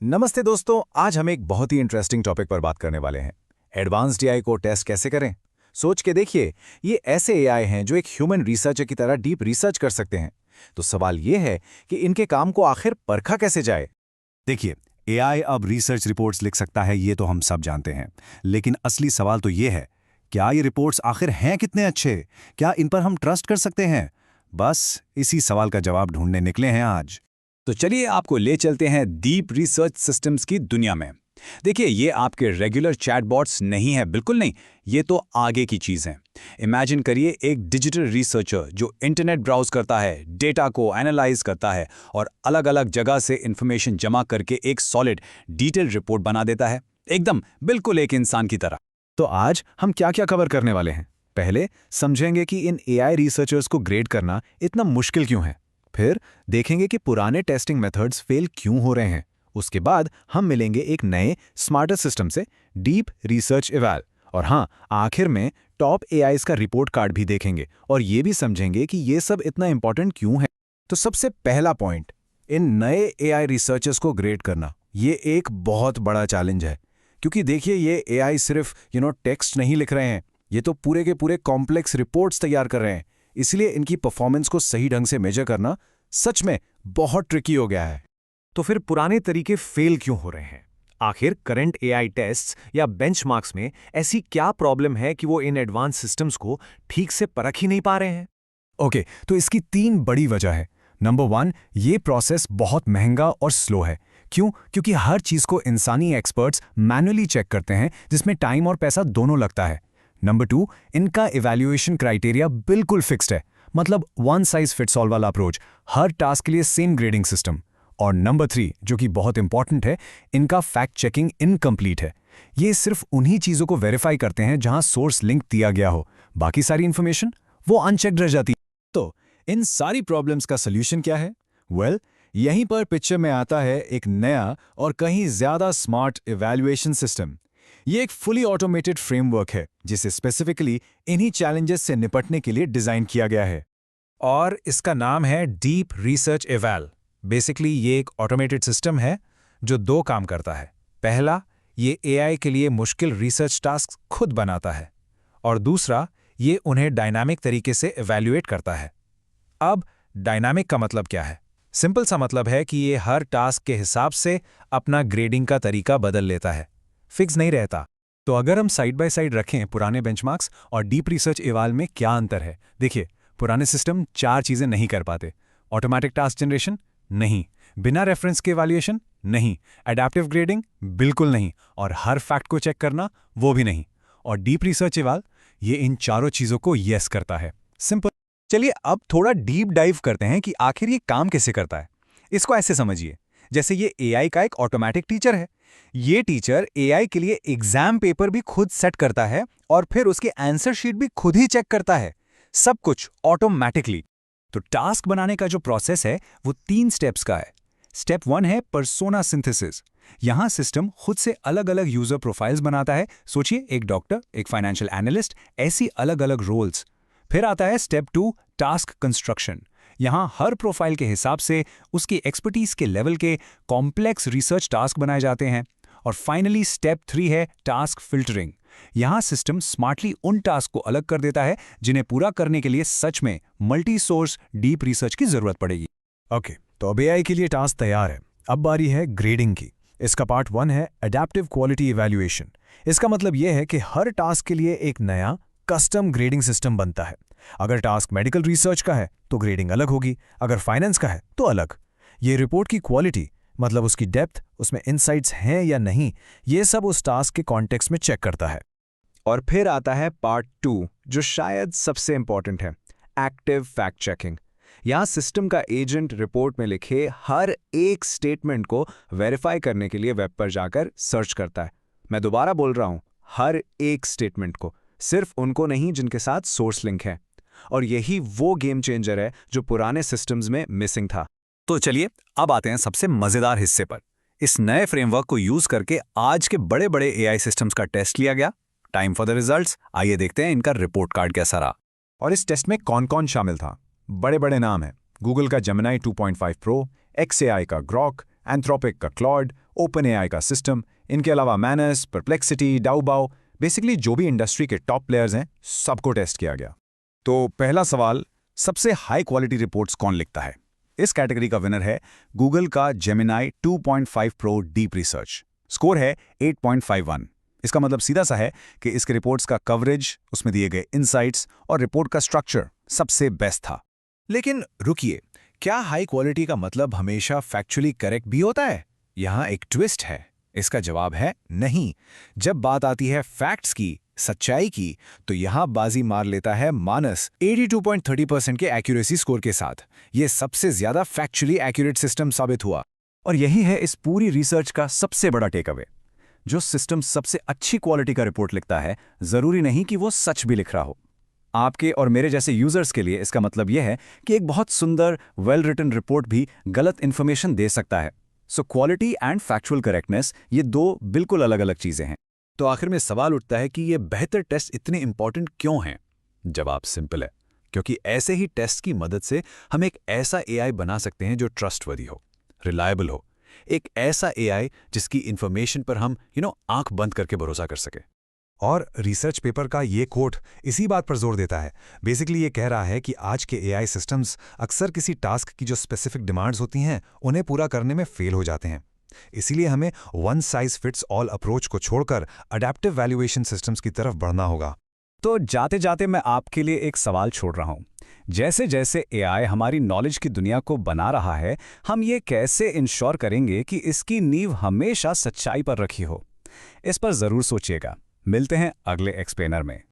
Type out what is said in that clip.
नमस्ते दोस्तों, आज हम एक बहुत ही इंटरेस्टिंग टॉपिक पर बात करने वाले हैं। एडवांस्ड एआई को टेस्ट कैसे करें। सोच के देखिए, ये ऐसे एआई हैं जो एक ह्यूमन रिसर्चर की तरह डीप रिसर्च कर सकते हैं। तो सवाल ये है कि इनके काम को आखिर परखा कैसे जाए। देखिए, एआई अब रिसर्च रिपोर्ट्स लिख सकता है, ये तो हम सब जानते हैं। लेकिन असली सवाल तो ये है, क्या ये रिपोर्ट्स आखिर हैं कितने अच्छे? क्या इन पर हम ट्रस्ट कर सकते हैं? बस इसी सवाल का जवाब ढूंढने निकले हैं आज। तो चलिए आपको ले चलते हैं डीप रिसर्च सिस्टम्स की दुनिया में। देखिए, ये आपके रेगुलर चैटबॉट्स नहीं है, बिल्कुल नहीं। ये तो आगे की चीज़ है। इमेजिन करिए एक डिजिटल रिसर्चर जो इंटरनेट ब्राउज करता है, डेटा को एनालाइज करता है और अलग अलग जगह से इंफॉर्मेशन जमा करके एक सॉलिड डिटेल रिपोर्ट बना देता है, एकदम बिल्कुल एक इंसान की तरह। तो आज हम क्या क्या कवर करने वाले हैं। पहले समझेंगे कि इन एआई रिसर्चर्स को ग्रेड करना इतना मुश्किल क्यों है। फिर देखेंगे कि पुराने टेस्टिंग मेथड्स फेल क्यों हो रहे हैं। उसके बाद हम मिलेंगे एक नए स्मार्टर सिस्टम से, डीप रिसर्च इवैल। और हाँ, आखिर में टॉप एआईज का रिपोर्ट कार्ड भी देखेंगे और ये भी समझेंगे कि ये सब इतना इंपॉर्टेंट क्यों है। तो सबसे पहला पॉइंट, इन नए एआई रिसर्चर्स को ग्रेड करना, ये एक बहुत बड़ा चैलेंज है। क्योंकि देखिए, ये एआई सिर्फ टेक्स्ट नहीं लिख रहे हैं, ये तो पूरे के पूरे कॉम्प्लेक्स रिपोर्ट्स तैयार कर रहे हैं। इसलिए इनकी परफॉर्मेंस को सही ढंग से मेजर करना सच में बहुत ट्रिकी हो गया है। तो फिर पुराने तरीके फेल क्यों हो रहे हैं? आखिर करंट एआई टेस्ट्स या बेंचमार्क्स में ऐसी क्या प्रॉब्लम है कि वो इन एडवांस सिस्टम्स को ठीक से परख ही नहीं पा रहे हैं? ओके, तो इसकी 3 बड़ी वजह है। नंबर 1, ये प्रोसेस बहुत महंगा और स्लो है। क्यों? क्योंकि हर चीज़ को इंसानी एक्सपर्ट्स मैनुअली चेक करते हैं, जिसमें टाइम और पैसा दोनों लगता है। नंबर 2, इनका इवैल्यूएशन क्राइटेरिया बिल्कुल फिक्स्ड है, मतलब वन साइज फिट्स ऑल वाला अप्रोच, हर टास्क के लिए सेम ग्रेडिंग सिस्टम। और नंबर 3, जो कि बहुत इंपॉर्टेंट है, इनका फैक्ट चेकिंग इनकम्प्लीट है। ये सिर्फ उन्हीं चीज़ों को वेरीफाई करते हैं जहां सोर्स लिंक दिया गया हो, बाकी सारी इन्फॉर्मेशन वो अनचेक्ड रह जाती है। तो इन सारी प्रॉब्लम्स का सल्यूशन क्या है? वेल, यहीं पर पिक्चर में आता है एक नया और कहीं ज्यादा स्मार्ट इवैल्यूएशन सिस्टम। ये एक फुली ऑटोमेटेड फ्रेमवर्क है जिसे स्पेसिफिकली इन्हीं चैलेंजेस से निपटने के लिए डिजाइन किया गया है। और इसका नाम है डीप रिसर्च इवैल। बेसिकली ये एक ऑटोमेटेड सिस्टम है जो 2 काम करता है। पहला, ये एआई के लिए मुश्किल रिसर्च टास्क खुद बनाता है, और दूसरा, ये उन्हें डायनामिक तरीके से इवैल्यूएट करता है। अब डायनामिक का मतलब क्या है? सिंपल सा मतलब है कि ये हर टास्क के हिसाब से अपना ग्रेडिंग का तरीका बदल लेता है, फिक्स नहीं रहता। तो अगर हम साइड बाय साइड रखें पुराने बेंचमार्क्स और डीप रिसर्च इवाल में क्या अंतर है? देखिए, पुराने सिस्टम 4 चीज़ें नहीं कर पाते। ऑटोमेटिक टास्क जनरेशन नहीं, बिना रेफरेंस के इवैल्यूएशन नहीं, एडेप्टिव ग्रेडिंग बिल्कुल नहीं, और हर फैक्ट को चेक करना वो भी नहीं। और डीप रिसर्च इवाल ये इन चारों चीज़ों को यस करता है। सिंपल। चलिए अब थोड़ा डीप डाइव करते हैं कि आखिर ये काम कैसे करता है। इसको ऐसे समझिए, जैसे ये एआई का एक ऑटोमेटिक टीचर है। ये टीचर एआई के लिए एग्जाम पेपर भी खुद सेट करता है और फिर उसके आंसर शीट भी खुद ही चेक करता है, सब कुछ ऑटोमेटिकली। तो टास्क बनाने का जो प्रोसेस है वो 3 स्टेप्स का है। स्टेप 1 है पर्सोना सिंथेसिस। यहां सिस्टम खुद से अलग अलग यूजर प्रोफाइल्स बनाता है। सोचिए, एक डॉक्टर, एक फाइनेंशियल एनालिस्ट, ऐसी अलग अलग रोल्स। फिर आता है स्टेप 2, टास्क कंस्ट्रक्शन। यहां हर प्रोफाइल के हिसाब से उसकी एक्सपर्टीज के लेवल के कॉम्प्लेक्स रिसर्च टास्क बनाए जाते हैं। और फाइनली स्टेप 3 है टास्क फिल्टरिंग। यहां सिस्टम स्मार्टली उन टास्क को अलग कर देता है जिन्हें पूरा करने के लिए सच में मल्टी सोर्स डीप रिसर्च की जरूरत पड़ेगी। ओके, तो अब एआई के लिए टास्क तैयार है। अब बारी है ग्रेडिंग की। इसका पार्ट 1 है एडेप्टिव क्वालिटी इवैल्यूएशन। इसका मतलब यह है कि हर टास्क के लिए एक नया कस्टम ग्रेडिंग सिस्टम बनता है। अगर टास्क मेडिकल रिसर्च का है तो ग्रेडिंग अलग होगी, अगर फाइनेंस का है तो अलग। ये रिपोर्ट की क्वालिटी, मतलब उसकी डेप्थ, उसमें इनसाइट्स हैं या नहीं, ये सब उस टास्क के कॉन्टेक्स्ट में चेक करता है। और फिर आता है पार्ट 2, जो शायद सबसे इंपॉर्टेंट है, एक्टिव फैक्ट चेकिंग। यहां सिस्टम का एजेंट रिपोर्ट में लिखे हर एक स्टेटमेंट को वेरीफाई करने के लिए वेब पर जाकर सर्च करता है। मैं दोबारा बोल रहा हूं, हर एक स्टेटमेंट को, सिर्फ उनको नहीं जिनके साथ सोर्स लिंक है। और यही वो गेम चेंजर है जो पुराने सिस्टम्स में मिसिंग था। तो चलिए अब आते हैं सबसे मजेदार हिस्से पर। इस नए फ्रेमवर्क को यूज करके आज के बड़े बड़े एआई सिस्टम्स का टेस्ट लिया गया। Time for the results. आइए देखते हैं इनका रिपोर्ट कार्ड कैसा रहा। और इस टेस्ट में कौन कौन शामिल था? बड़े बड़े नाम हैं। गूगल का जेमिनी 2.5 प्रो, XAI का ग्रॉक, एंथ्रोपिक का क्लॉड, ओपन एआई का सिस्टम, इनके अलावा मैनस, परप्लेक्सिटी, डाउबाओ, बेसिकली जो भी इंडस्ट्री के टॉप प्लेयर्स हैं, सबको टेस्ट किया गया। तो पहला सवाल, सबसे हाई क्वालिटी रिपोर्ट्स कौन लिखता है? इस कैटेगरी का विनर है गूगल का Gemini 2.5 pro deep research. Score है 8.51। इसका मतलब सीधा सा है कि इसके रिपोर्ट्स का कवरेज, उसमें दिए गए इनसाइट्स और रिपोर्ट का स्ट्रक्चर सबसे बेस्ट था। लेकिन रुकिए, क्या हाई क्वालिटी का मतलब हमेशा फैक्चुअली करेक्ट भी होता है? यहाँ एक ट्विस्ट है। इसका जवाब है नहीं। जब बात आती है फैक्ट्स की, सच्चाई की, तो यहाँ बाजी मार लेता है मानस 82.30% के एक्यूरेसी स्कोर के साथ। ये सबसे ज्यादा फैक्चुअली एक्यूरेट सिस्टम साबित हुआ। और यही है इस पूरी रिसर्च का सबसे बड़ा टेक अवे। जो सिस्टम सबसे अच्छी क्वालिटी का रिपोर्ट लिखता है, जरूरी नहीं कि वो सच भी लिख रहा हो। आपके और मेरे जैसे यूजर्स के लिए इसका मतलब यह है कि एक बहुत सुंदर वेल रिटन रिपोर्ट भी गलत इन्फॉर्मेशन दे सकता है। So quality and factual correctness, ये दो बिल्कुल अलग अलग चीजें हैं। तो आखिर में सवाल उठता है कि ये बेहतर टेस्ट इतने इंपॉर्टेंट क्यों हैं? जवाब सिंपल है, क्योंकि ऐसे ही टेस्ट की मदद से हम एक ऐसा एआई बना सकते हैं जो ट्रस्टवर्दी हो, रिलायबल हो, एक ऐसा एआई जिसकी इंफॉर्मेशन पर हम आंख बंद करके भरोसा कर सके। और रिसर्च पेपर का ये कोट इसी बात पर जोर देता है। बेसिकली ये कह रहा है कि आज के एआई सिस्टम्स अक्सर किसी टास्क की जो स्पेसिफिक डिमांड्स होती हैं, उन्हें पूरा करने में फेल हो जाते हैं। इसीलिए हमें one size fits all approach को छोड़कर अडैप्टिव वैल्यूएशन सिस्टम्स की तरफ बढ़ना होगा। तो जाते जाते मैं आपके लिए एक सवाल छोड़ रहा हूं। जैसे जैसे एआई हमारी नॉलेज की दुनिया को बना रहा है, हम ये कैसे इंश्योर करेंगे कि इसकी नींव हमेशा सच्चाई पर रखी हो? इस पर जरूर सोचिएगा। मिलते हैं अगले एक्सप्लेनर में।